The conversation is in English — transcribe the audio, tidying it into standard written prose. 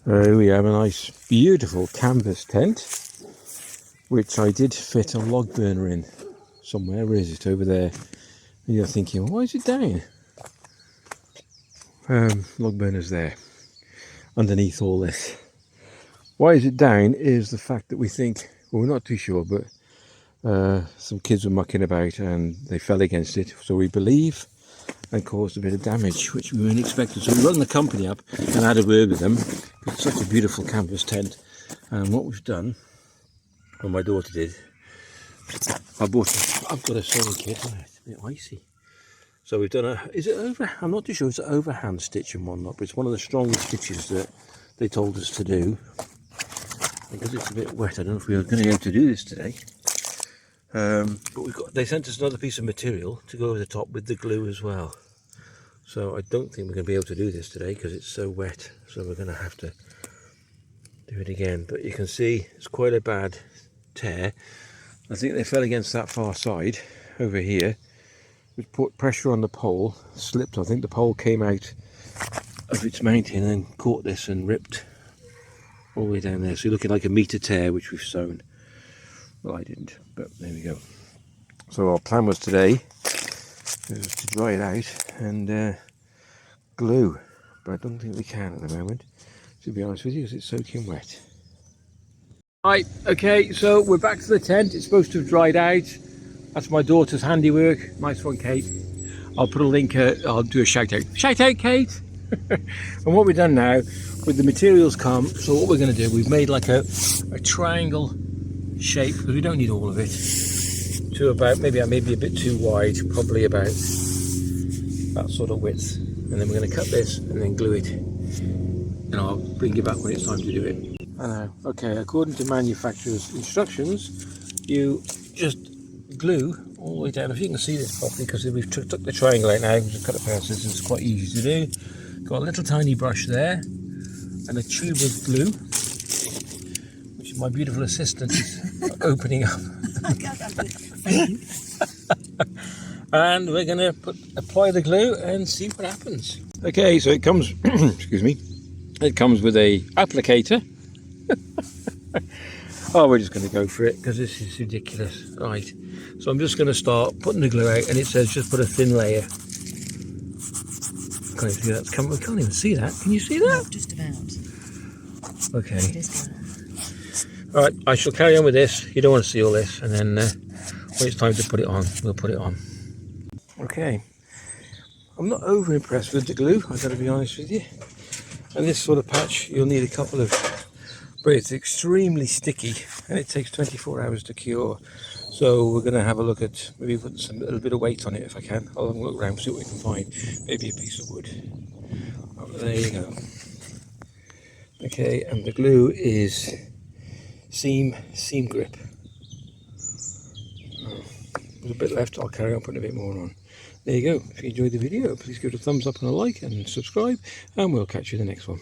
We have a nice, beautiful canvas tent, which I did fit a log burner in somewhere. Where is it? Over there. And you're thinking, well, why is it down? Log burner's there, underneath all this. Why is it down is the fact that we think, well, we're not too sure, but some kids were mucking about and they fell against it. So we believe and caused a bit of damage, which we weren't expecting. So we rung the company up and had a word with them. It's such a beautiful canvas tent, and what we've done, well, my daughter did, I've got a sewing kit. Oh, it's a bit icy. So we've done is it over? I'm not too sure it's an overhand stitch and whatnot, but it's one of the strongest stitches that they told us to do. Because it's a bit wet, I don't know if we are going to be able to do this today. But they sent us another piece of material to go over the top with the glue as well. So I don't think we're going to be able to do this today because it's so wet. So we're going to have to do it again. But you can see it's quite a bad tear. I think they fell against that far side over here, which put pressure on the pole, slipped. I think the pole came out of its mounting and caught this and ripped all the way down there. So you're looking like a metre tear, which we've sewn. Well, I didn't, but there we go. So our plan was today was to dry it out and glue, but I don't think we can at the moment, to be honest with you, because it's soaking wet. Right, okay, so we're back to the tent. It's supposed to have dried out. That's my daughter's handiwork. Nice one, Kate. I'll put a link, I'll do a shout out. Shout out, Kate! And what we've done now, with the materials come, so what we're going to do, we've made like a triangle shape, because we don't need all of it, to about maybe a bit too wide, probably about that sort of width, and then we're going to cut this and then glue it, and I'll bring you back when it's time to do it. I know. Okay, according to manufacturer's instructions, you just glue all the way down. If you can see this properly, because we've took the triangle out now, just cut it past this, it's quite easy to do. Got a little tiny brush there and a tube of glue, which my beautiful assistant is opening up. And we're going to apply the glue and see what happens. Okay, so it comes excuse me, it comes with a applicator. Oh, we're just going to go for it because this is ridiculous. Right, so I'm just going to start putting the glue out, and it says just put a thin layer. Can't even see that. We can't even see that. Can you see that? No, just about. Okay. It is good. All right, I shall carry on with this. You don't want to see all this, and then when it's time to put it on, we'll put it on. Okay. I'm not over impressed with the glue, I've got to be honest with you. And this sort of patch, you'll need a couple of, but it's extremely sticky, and it takes 24 hours to cure. So we're going to have a look at maybe putting a little bit of weight on it if I can. I'll have a look around, see what we can find. Maybe a piece of wood. Oh, there you go. Okay, and the glue is seam grip. There's a bit left. I'll carry on putting a bit more on. There you go. If you enjoyed the video, please give it a thumbs up and a like and subscribe, and we'll catch you in the next one.